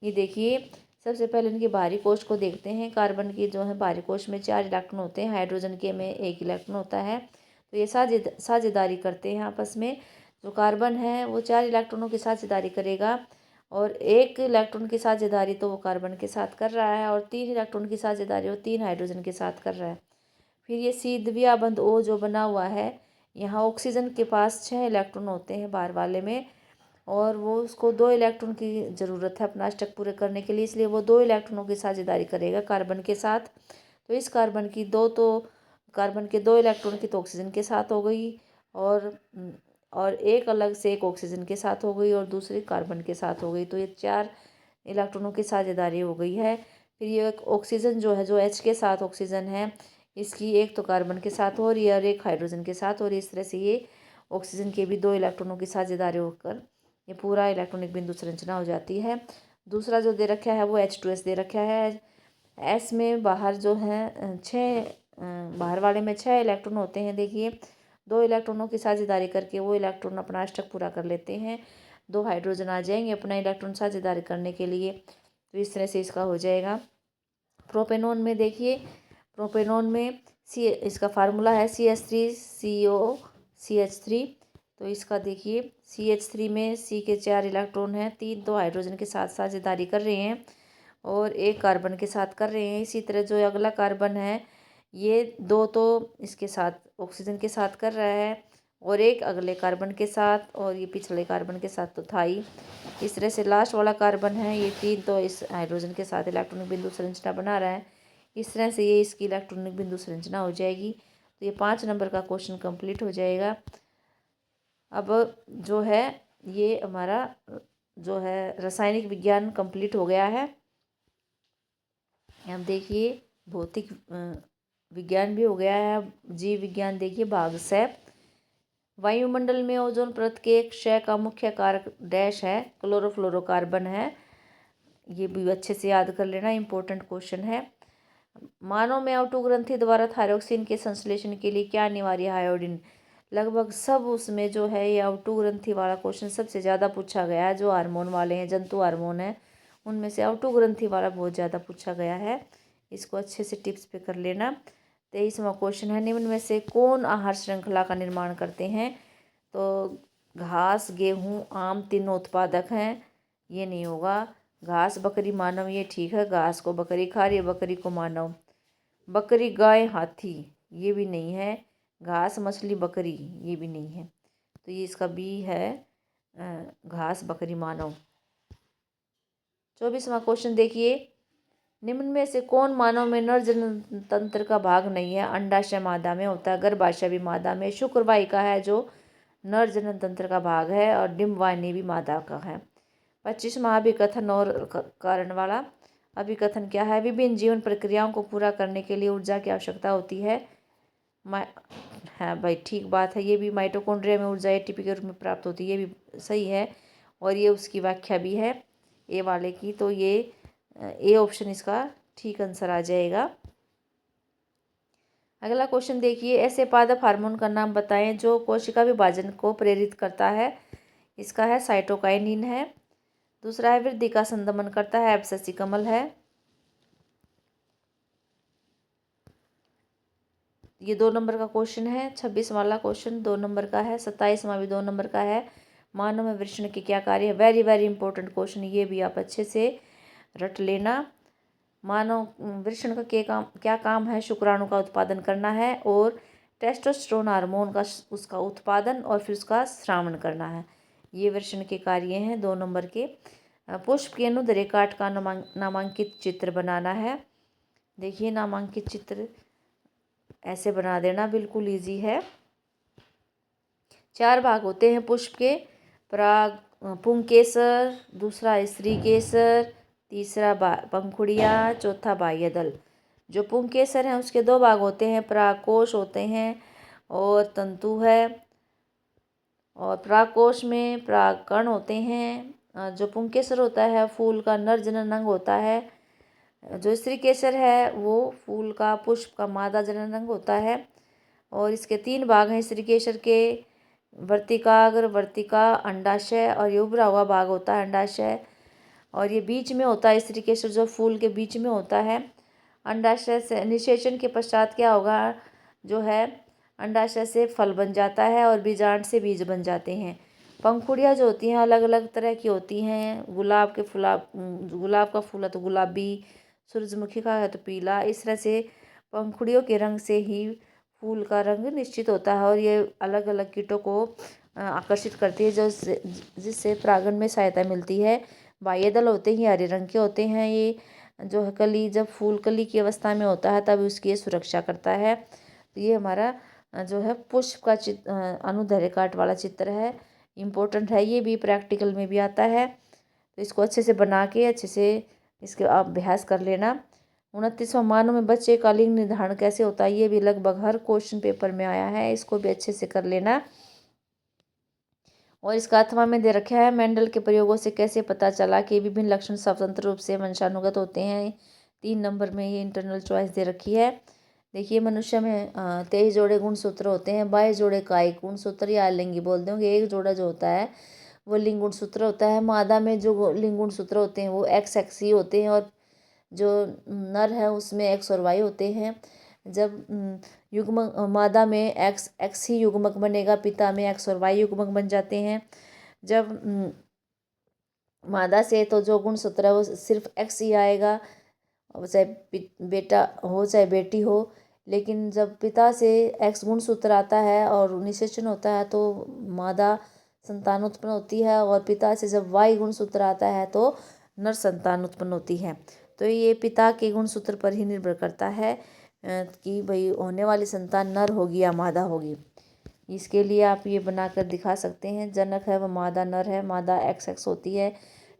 ये देखिए। सबसे पहले इनके बाहरी कोश को देखते हैं। कार्बन की जो है बाहरी कोश में 4 इलेक्ट्रॉन होते हैं, हाइड्रोजन के में 1 इलेक्ट्रॉन होता है। तो ये साझेदारी करते हैं आपस में। जो कार्बन है वो 4 इलेक्ट्रॉनों की साझेदारी करेगा और 1 इलेक्ट्रॉन की साझेदारी तो वो कार्बन के साथ कर रहा है और 3 इलेक्ट्रॉन की साझेदारी वो 3 हाइड्रोजन के साथ कर रहा है। फिर ये सी द्वितीय बंध O जो बना हुआ है, यहाँ ऑक्सीजन के पास 6 इलेक्ट्रॉन होते हैं बाहर वाले में और वो उसको 2 इलेक्ट्रॉन की ज़रूरत है अपना अष्टक पूरे करने के लिए, इसलिए वो 2 इलेक्ट्रॉनों की साझेदारी करेगा कार्बन के साथ। तो इस कार्बन के 2 इलेक्ट्रॉन की तो ऑक्सीजन के साथ हो गई और एक अलग से एक ऑक्सीजन के साथ हो गई और दूसरी कार्बन के साथ हो गई। तो ये 4 इलेक्ट्रॉनों की साझेदारी हो गई है। फिर ये एक ऑक्सीजन जो है, जो H के साथ ऑक्सीजन है, इसकी एक तो कार्बन के साथ हो रही है और एक हाइड्रोजन के साथ हो रही है। इस तरह से ये ऑक्सीजन के भी 2 इलेक्ट्रॉनों की साझेदारी होकर ये पूरा इलेक्ट्रॉनिक बिंदु संरचना हो जाती है। दूसरा जो दे रखा है वो H2S दे रखा है। एस में बाहर जो है 6 बाहर वाले में 6 इलेक्ट्रॉन होते हैं। देखिए, 2 इलेक्ट्रॉनों की साझेदारी करके वो इलेक्ट्रॉन अपना अष्टक पूरा कर लेते हैं। 2 हाइड्रोजन आ जाएंगे अपना इलेक्ट्रॉन साझेदारी करने के लिए। तो इस तरह से इसका हो जाएगा। प्रोपेनॉन में देखिए, प्रोपेनॉन में इसका फार्मूला है CH3COCH3। तो इसका देखिए, CH3 में C के 4 इलेक्ट्रॉन हैं, 3 तो हाइड्रोजन के साथ साझेदारी कर रहे हैं और 1 कार्बन के साथ कर रहे हैं। इसी तरह जो अगला कार्बन है, ये 2 तो इसके साथ ऑक्सीजन के साथ कर रहा है और 1 अगले कार्बन के साथ और ये पिछले कार्बन के साथ तो था ही। इस तरह से लास्ट वाला कार्बन है, ये 3 तो इस हाइड्रोजन के साथ इलेक्ट्रॉनिक बिंदु संरचना बना रहा है। इस तरह से ये इसकी इलेक्ट्रॉनिक बिंदु संरचना हो जाएगी। तो ये 5 नंबर का क्वेश्चन कंप्लीट हो जाएगा। अब जो है ये हमारा जो है रासायनिक विज्ञान कंप्लीट हो गया है। अब देखिए, भौतिक विज्ञान भी हो गया है। जीव विज्ञान देखिए, भाग से वायुमंडल में ओजोन परत के क्षय का मुख्य कारक डैश है, क्लोरोफ्लोरोकार्बन है। ये भी अच्छे से याद कर लेना, इंपॉर्टेंट क्वेश्चन है। मानव में आउटो ग्रंथि द्वारा थायरोक्सिन के संश्लेषण के लिए क्या अनिवार्य है, आयोडीन। लगभग सब उसमें जो है ये आउटो ग्रंथि वाला क्वेश्चन सबसे ज़्यादा पूछा गया है। जो हार्मोन वाले हैं, जंतु हार्मोन है, उनमें से आउटो ग्रंथि वाला बहुत ज़्यादा पूछा गया है। इसको अच्छे से टिप्स पे कर लेना। 23वां क्वेश्चन है, निम्न में से कौन आहार श्रृंखला का निर्माण करते हैं। तो घास, गेहूँ, आम तीनों उत्पादक हैं, ये नहीं होगा। घास, बकरी, मानव, ये ठीक है, घास को बकरी खा रही है, बकरी को मानव। बकरी, गाय, हाथी, ये भी नहीं है। घास, मछली, बकरी, ये भी नहीं है। तो ये इसका बी है, घास, बकरी, मानव। 24वां क्वेश्चन देखिए, निम्न में से कौन मानव में नर जनन तंत्र का भाग नहीं है। अंडाशय मादा में होता है, गर्भाशय भी मादा में, शुक्रवाहिका है जो नर जनन तंत्र का भाग है और डिम्बवाहिनी भी मादा का है। 25वां अभिकथन और कारण वाला। अभिकथन क्या है, विभिन्न जीवन प्रक्रियाओं को पूरा करने के लिए ऊर्जा की आवश्यकता होती है। हाँ भाई, ठीक बात है, ये भी माइटोकॉन्ड्रिया में ऊर्जा एटीपी के रूप में प्राप्त होती है, ये भी सही है और ये उसकी व्याख्या भी है ए वाले की। तो ये ए ऑप्शन इसका ठीक आंसर आ जाएगा। अगला क्वेश्चन देखिए, ऐसे पादप हार्मोन का नाम बताएं जो कोशिका विभाजन को प्रेरित करता है। इसका है साइटोकाइनिन है। दूसरा है वृद्धि का संदमन करता है, एब्सिसिकमल है। ये 2 नंबर का क्वेश्चन है। 26 वाला क्वेश्चन 2 नंबर का है। 27वां भी 2 नंबर का है। मानव में वृषण के क्या कार्य है। वेरी वेरी इंपॉर्टेंट क्वेश्चन, ये भी आप अच्छे से रट लेना। मानव वृषण का क्या काम है। शुक्राणु का उत्पादन करना है और टेस्टोस्टेरोन हार्मोन का उसका उत्पादन और फिर उसका श्रावण करना है। ये वृषण के कार्य हैं 2 नंबर के। पुष्प के अनुदैर्घ्य काट का नामांकित चित्र बनाना है। देखिए नामांकित चित्र ऐसे बना देना, बिल्कुल इजी है। 4 भाग होते हैं पुष्प के। पराग पुंकेसर, दूसरा स्त्री केसर, तीसरा पंखुड़िया, चौथा बाह्य दल। जो पुंकेसर है उसके 2 भाग होते हैं, परागकोश होते हैं और तंतु है। और परागकोश में परागकण होते हैं। जो पुंकेसर होता है फूल का नर जनन अंग होता है। जो स्त्री केसर है वो फूल का पुष्प का मादा जनन अंग होता है। और इसके 3 भाग हैं स्त्री केसर के, वर्तिकाग्र, वर्तिका, अंडाशय और ये उभरा हुआ भाग होता है अंडाशय। और ये बीच में होता है स्त्री केसर, जो फूल के बीच में होता है। अंडाशय से निषेचन के पश्चात क्या होगा, जो है अंडाशय से फल बन जाता है और बीजांड से बीज बन जाते हैं। पंखुड़ियाँ जो होती हैं अलग अलग तरह की होती हैं। गुलाब का फूल है तो गुलाबी, सूरजमुखी का है तो पीला। इस तरह से पंखुड़ियों के रंग से ही फूल का रंग निश्चित होता है और ये अलग अलग कीटों को आकर्षित करती है जिससे परागण में सहायता मिलती है। बाह्य दल होते हैं हरे रंग के होते हैं। ये जो है कली, जब फूल कली की अवस्था में होता है तब उसकी ये सुरक्षा करता है। तो ये हमारा जो है पुष्प का अनुदैर्घ्य काट वाला चित्र है, इम्पोर्टेंट है। ये भी प्रैक्टिकल में भी आता है, तो इसको अच्छे से बना के अच्छे से इसके आप अभ्यास कर लेना। 29वां मानव में बच्चे का लिंग निर्धारण कैसे होता है। ये भी लगभग हर क्वेश्चन पेपर में आया है, इसको भी अच्छे से कर लेना। और इसका 8वां में दे रखा है, मेंडल के प्रयोगों से कैसे पता चला कि विभिन्न लक्षण स्वतंत्र रूप से वंशानुगत होते हैं। 3 नंबर में ये इंटरनल चॉइस दे रखी है। देखिए मनुष्य में 23 जोड़े गुणसूत्र होते हैं, 22 जोड़े कायिक गुणसूत्र या लिंगी बोल देंगे। एक जोड़ा जो होता है वो लिंग गुणसूत्र होता है। मादा में जो लिंग गुणसूत्र होते हैं वो एक्स ही होते हैं और जो नर है उसमें एक्स और वाई होते हैं। जब युग्मक मादा में एक्स ही युग्मक बनेगा, पिता में एक्स और वाई युग्मक बन जाते हैं। जब मादा से तो जो गुणसूत्र है वो सिर्फ एक्स ही आएगा, चाहे बेटा हो चाहे बेटी हो। लेकिन जब पिता से एक्स गुणसूत्र आता है और निषेचन होता है तो मादा संतान उत्पन्न होती है और पिता से जब वाई गुणसूत्र आता है तो नर संतान उत्पन्न होती है। तो ये पिता के गुणसूत्र पर ही निर्भर करता है कि भाई होने वाली संतान नर होगी या मादा होगी। इसके लिए आप ये बनाकर दिखा सकते हैं। जनक है वह मादा नर है, मादा एक्स होती है,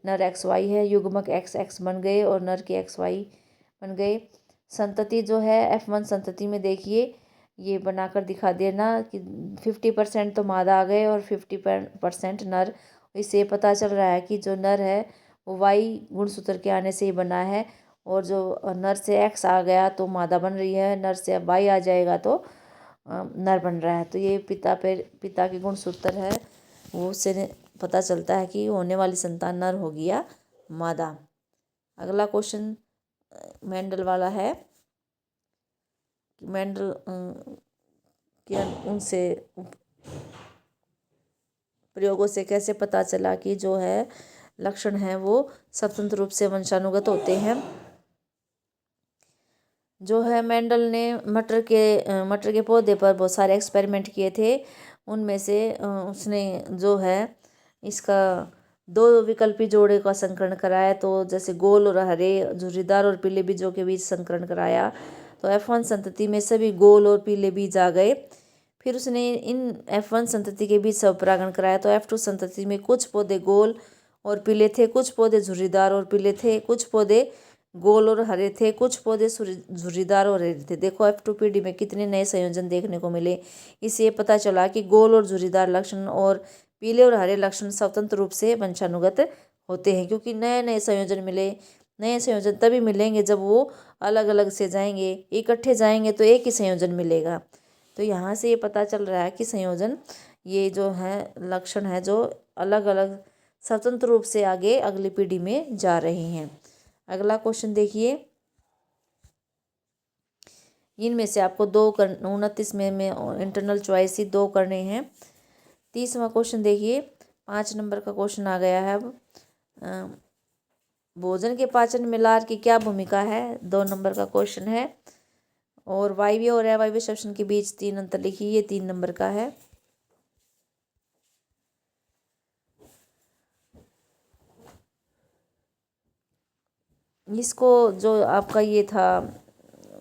नर एक्स वाई है, युग्मक एक्स बन गए और नर के एक्स वाई बन गए। संतति जो है F1 संतति में देखिए ये बनाकर दिखा देना कि 50% तो मादा आ गए और 50% नर। इससे पता चल रहा है कि जो नर है वो वाई गुणसूत्र के आने से ही बना है और जो नर से एक्स आ गया तो मादा बन रही है, नर से वाई आ जाएगा तो नर बन रहा है। तो ये पिता के गुणसूत्र है, वो उससे पता चलता है कि होने वाली संतान नर होगी या मादा। अगला क्वेश्चन मेंडल वाला है कि मेंडल के उनसे प्रयोगों से कैसे पता चला कि जो है लक्षण है वो स्वतंत्र रूप से वंशानुगत होते हैं। जो है मेंडल ने मटर के पौधे पर बहुत सारे एक्सपेरिमेंट किए थे। उनमें से उसने जो है इसका 2 विकल्पी जोड़े का संकरण कराया। तो जैसे गोल और हरे, झुर्रीदार और पीले बीजों के बीच संकरण कराया तो F1 संतति में सभी गोल और पीले बीज आ गए। फिर उसने इन F1 संतति के बीच स्वपरागण कराया तो F2 संतति में कुछ पौधे गोल और पीले थे, कुछ पौधे झुर्रीदार और पीले थे, कुछ पौधे गोल और हरे थे, कुछ पौधे झुर्रीदार और हरे थे। देखो F2PD में कितने नए संयोजन देखने को मिले। इससे पता चला कि गोल और झुर्रीदार लक्षण और पीले और हरे लक्षण स्वतंत्र रूप से वंशानुगत होते हैं, क्योंकि नए नए संयोजन मिले नए संयोजन तभी मिलेंगे जब वो अलग अलग से जाएंगे, इकट्ठे जाएंगे तो एक ही संयोजन मिलेगा। तो यहाँ से ये पता चल रहा है कि संयोजन ये जो है लक्षण है जो अलग अलग स्वतंत्र रूप से आगे अगली पीढ़ी में जा रहे हैं। अगला क्वेश्चन देखिए, इनमें से आपको 29 में इंटरनल चॉइस ही 2 करने हैं। 30वां क्वेश्चन देखिए, 5 नंबर का क्वेश्चन आ गया है अब। भोजन के पाचन में लार की क्या भूमिका है, 2 नंबर का क्वेश्चन है। और वायवीय और अवायवीय श्वसन के बीच 3 अंतर लिखिए, ये 3 नंबर का है। इसको जो आपका ये था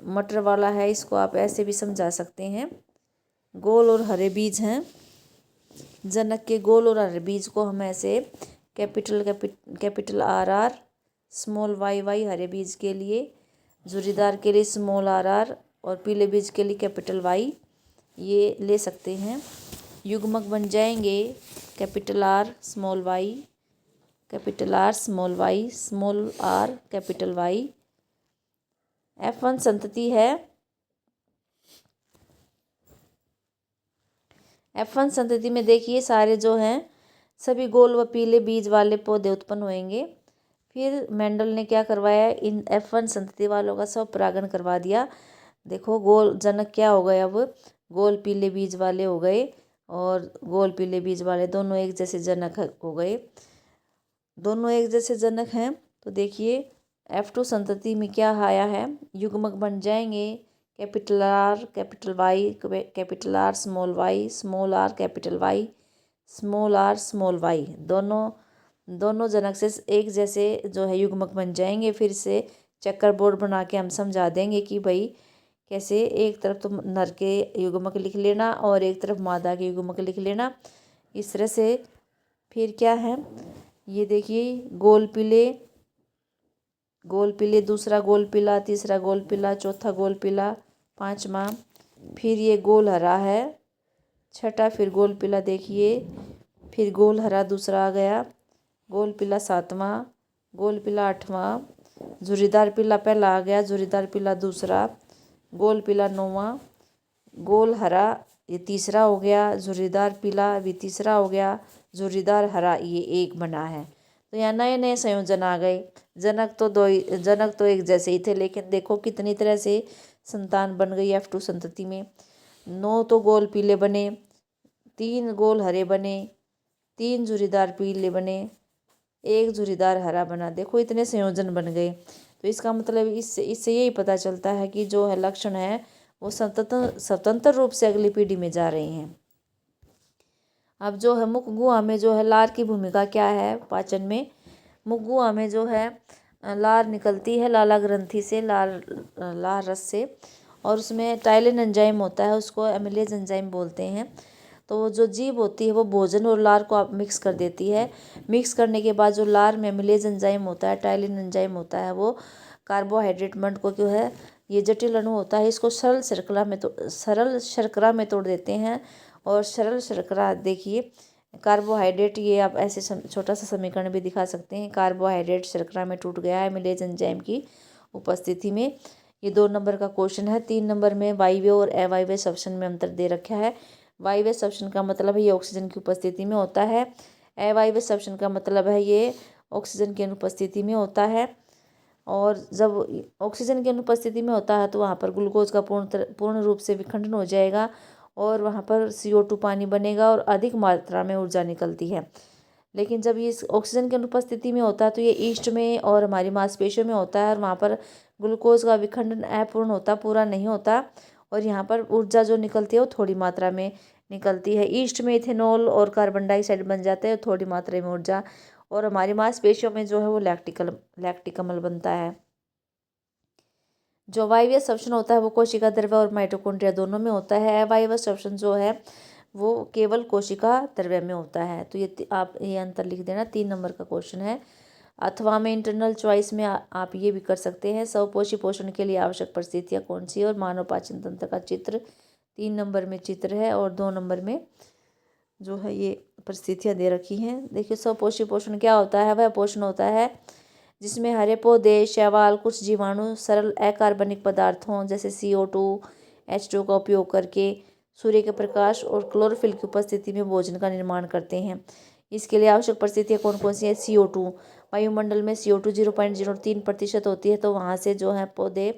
मटर वाला है, इसको आप ऐसे भी समझा सकते हैं। गोल और हरे बीज हैं, जनक के गोल और हरे बीज को हम ऐसे capital R R, small Y Y हरे बीज के लिए, झुर्रीदार के लिए स्मॉल आर आर और पीले बीज के लिए कैपिटल वाई ये ले सकते हैं। युग्मक बन जाएंगे capital R small Y, capital R small Y, small R capital Y. F1 संतति है, F1 संतति में देखिए सारे जो हैं सभी गोल व पीले बीज वाले पौधे उत्पन्न होंगे। फिर मेंडल ने क्या करवाया, इन F1 संतति वालों का सब परागण करवा दिया। देखो गोल जनक क्या हो गए, अब गोल पीले बीज वाले हो गए और गोल पीले बीज वाले दोनों एक जैसे जनक हो गए, दोनों एक जैसे जनक हैं। तो देखिए F2 संतति में क्या आया है, युग्मक बन जाएंगे capital R capital Y, capital R small Y, small R capital Y, small R small Y, दोनों जनक से एक जैसे जो है युग्मक बन जाएंगे। फिर से चक्कर बोर्ड बना के हम समझा देंगे कि भाई कैसे, एक तरफ तो नर के युग्मक लिख लेना और एक तरफ मादा के युग्मक लिख लेना, इस तरह से। फिर क्या है, ये देखिए गोल पीले, दूसरा गोल पीला, तीसरा गोल पीला, चौथा गोल पीला, 5वां फिर ये गोल हरा है, 6ठा फिर गोल पीला देखिए, फिर गोल हरा दूसरा आ गया, गोल पीला 7वां, गोल पीला 8वां, झुर्रीदार पीला पहला आ गया, झुर्रीदार पीला दूसरा, गोल पीला 9वां, गोल हरा ये तीसरा हो गया, झुर्रीदार पीला भी तीसरा हो गया, झुर्रीदार हरा ये एक बना है। तो यहाँ नए नए संयोजन आ गए। जनक तो एक जैसे ही थे, लेकिन देखो कितनी तरह से संतान बन गई F2 संतति में। 9 तो गोल पीले बने, 3 गोल हरे बने, 3 झुर्रीदार पीले बने, 1 झुर्रीदार हरा बना। देखो इतने संयोजन बन गए। तो इसका मतलब इससे यही पता चलता है कि जो है लक्षण है वो स्वतंत्र रूप से अगली पीढ़ी में जा रहे हैं। अब जो है मुख गुहा में जो है लार की भूमिका क्या है पाचन में, मुख गुहा में जो है लार निकलती है लाला ग्रंथि से, लार रस से, और उसमें टाइलिन एंजाइम होता है, उसको एमिलेज एंजाइम बोलते हैं। तो जो जीभ होती है वो भोजन और लार को आप मिक्स कर देती है। मिक्स करने के बाद जो लार में एमिलेज एंजाइम होता है, टाइलिन एंजाइम होता है, वो कार्बोहाइड्रेट मंड को जो है ये जटिल अणु होता है, इसको सरल शर्करा में तोड़ देते हैं। और सरल शर्करा देखिए कार्बोहाइड्रेट, ये आप ऐसे छोटा सा समीकरण भी दिखा सकते हैं, कार्बोहाइड्रेट शर्करा में टूट गया है एमिलेज एंजाइम की उपस्थिति में। ये 2 नंबर का क्वेश्चन है। 3 नंबर में वायवीय और अवायवीय श्वसन में अंतर दे रखा है। वायवीय श्वसन का मतलब है ये ऑक्सीजन की उपस्थिति में होता है, अवायवीय श्वसन का मतलब है ये ऑक्सीजन की अनुपस्थिति में होता है। और जब ऑक्सीजन की अनुपस्थिति में होता है तो वहाँ पर ग्लूकोज का पूर्ण रूप से विखंडन हो जाएगा और वहाँ पर CO2 पानी बनेगा और अधिक मात्रा में ऊर्जा निकलती है। लेकिन जब ये ऑक्सीजन की अनुपस्थिति में होता है तो ये ईस्ट में और हमारी मांसपेशियों में होता है और वहाँ पर ग्लूकोज का विखंडन अपूर्ण होता, पूरा नहीं होता, और यहाँ पर ऊर्जा जो निकलती है वो थोड़ी मात्रा में निकलती है। ईस्ट में इथेनॉल और कार्बन डाइऑक्साइड बन जाते हैं, थोड़ी मात्रा में ऊर्जा, और हमारी मांसपेशियों में जो है वो लैक्टिक अम्ल बनता है। जो वायवीय श्वसन होता है वो कोशिका द्रव्य और माइटोकॉन्ड्रिया दोनों में होता है। अवायवीय श्वसन जो है वो केवल कोशिका द्रव्य में होता है। तो ये आप ये अंतर लिख देना, 3 नंबर का क्वेश्चन है। अथवा में इंटरनल चॉइस में आप ये भी कर सकते हैं, स्वपोषी पोषण के लिए आवश्यक परिस्थितियाँ कौन सी है, और मानव पाचन तंत्र का चित्र 3 नंबर में चित्र है और 2 नंबर में जो है ये परिस्थितियाँ दे रखी हैं। देखिए स्वपोषी पोषण क्या होता है, वह पोषण होता है जिसमें हरे पौधे, शैवाल, कुछ जीवाणु सरल अकार्बनिक पदार्थों जैसे CO2, H2 का उपयोग करके सूर्य के प्रकाश और क्लोरोफिल की उपस्थिति में भोजन का निर्माण करते हैं। इसके लिए आवश्यक परिस्थितियाँ कौन कौन सी है? CO2, वायुमंडल में CO2 0.03% होती है, तो वहाँ से जो है पौधे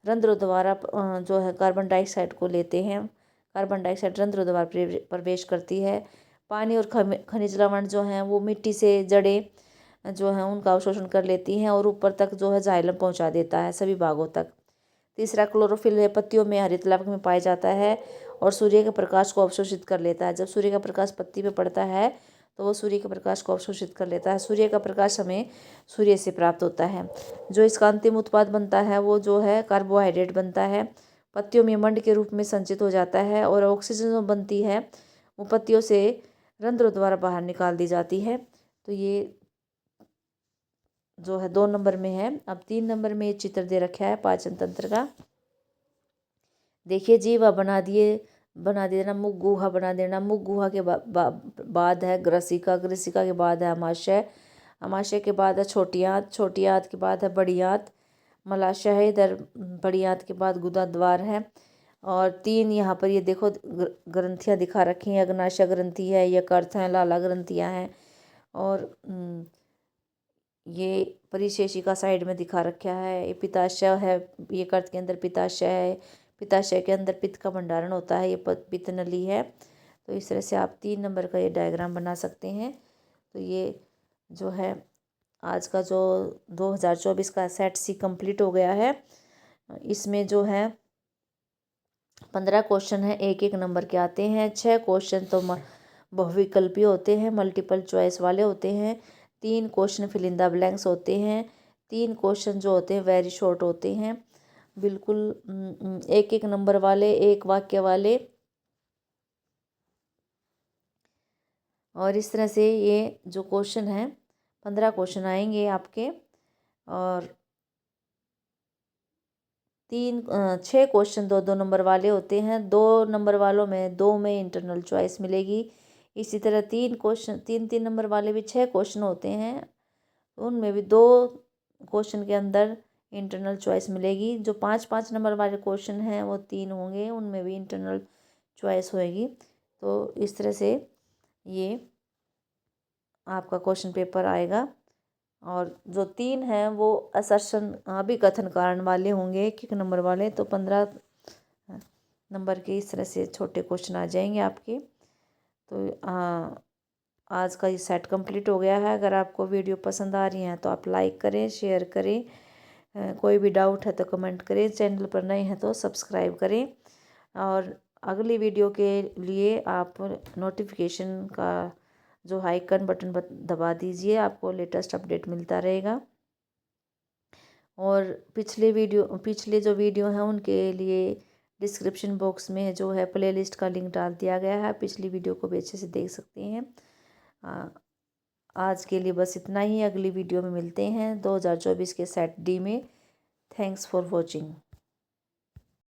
रंध्रों द्वारा जो है कार्बन डाइऑक्साइड को लेते हैं। कार्बन डाइऑक्साइड रंध्रों द्वारा प्रवेश करती है। पानी और खनिज लवण जो हैं वो मिट्टी से जड़ें जो हैं उनका अवशोषण कर लेती हैं और ऊपर तक जो है जाइलम पहुंचा देता है सभी भागों तक। तीसरा क्लोरोफिल है, पत्तियों में हरित लवक में पाया जाता है और सूर्य के प्रकाश को अवशोषित कर लेता है। जब सूर्य का प्रकाश पत्ती पे पड़ता है तो वो सूर्य के प्रकाश को अवशोषित कर लेता है। सूर्य का प्रकाश हमें सूर्य से प्राप्त होता है। जो इसका अंतिम उत्पाद बनता है वो जो है कार्बोहाइड्रेट बनता है, पत्तियों में मंड के रूप में संचित हो जाता है और ऑक्सीजन जो बनती है वो पत्तियों से रंध्रों द्वारा बाहर निकाल दी जाती है। तो ये जो है 2 नंबर में है। अब 3 नंबर में ये चित्र दे रखा है पाचन तंत्र का। देखिए जीवा बना देना, मुख गुहा बना देना। मुख गुहा के बाद है ग्रसिका, ग्रसिका के बाद है अमाशय, अमाशय के बाद है छोटी आंत, छोटी आंत के बाद है बड़ी आंत, मलाशय है इधर, बड़ी आंत के बाद गुदा द्वार है। और 3 यहाँ पर ये देखो ग्रंथियाँ दिखा रखी हैं। अग्नाशय ग्रंथि है, यकृत है, लाला ग्रंथियाँ हैं और ये परिशेषिका साइड में दिखा रखा है। ये पित्ताशय है, यकृत के अंदर पित्ताशय है, पित्ताशय के अंदर पित्त का भंडारण होता है, ये पित्त नली है। तो इस तरह से आप 3 नंबर का ये डायग्राम बना सकते हैं। तो ये जो है आज का जो 2024 का सेट सी कंप्लीट हो गया है। इसमें जो है 15 क्वेश्चन है, एक एक नंबर के आते हैं। 6 क्वेश्चन तो बहुविकल्पी होते हैं, मल्टीपल चॉइस वाले होते हैं। 3 question fill in the blanks होते हैं। 3 क्वेश्चन जो होते हैं वेरी शॉर्ट होते हैं, बिल्कुल एक एक नंबर वाले, एक वाक्य वाले। और इस तरह से ये जो क्वेश्चन है 15 क्वेश्चन आएंगे आपके और 6 क्वेश्चन 2-2 नंबर वाले होते हैं। 2 नंबर वालों में 2 में इंटरनल चॉइस मिलेगी। इसी तरह 3 नंबर वाले भी 6 क्वेश्चन होते हैं, उनमें भी 2 क्वेश्चन के अंदर इंटरनल चॉइस मिलेगी। जो 5-5 नंबर वाले क्वेश्चन हैं वो 3 होंगे, उनमें भी इंटरनल चॉइस होएगी। तो इस तरह से ये आपका क्वेश्चन पेपर आएगा। और जो 3 हैं वो असर्शन अभिकथन कारण वाले होंगे, एक एक नंबर वाले। तो 15 नंबर के इस तरह से छोटे क्वेश्चन आ जाएंगे आपके। तो आज का ये सेट कंप्लीट हो गया है। अगर आपको वीडियो पसंद आ रही हैं तो आप लाइक करें, शेयर करें। कोई भी डाउट है तो कमेंट करें। चैनल पर नए हैं तो सब्सक्राइब करें और अगली वीडियो के लिए आप नोटिफिकेशन का जो आइकन बटन दबा दीजिए, आपको लेटेस्ट अपडेट मिलता रहेगा। और पिछले जो वीडियो हैं उनके लिए डिस्क्रिप्शन बॉक्स में जो है प्लेलिस्ट का लिंक डाल दिया गया है, पिछली वीडियो को भी अच्छे से देख सकते हैं। आज के लिए बस इतना ही। अगली वीडियो में मिलते हैं 2024 के सेट डी में। Thanks for watching.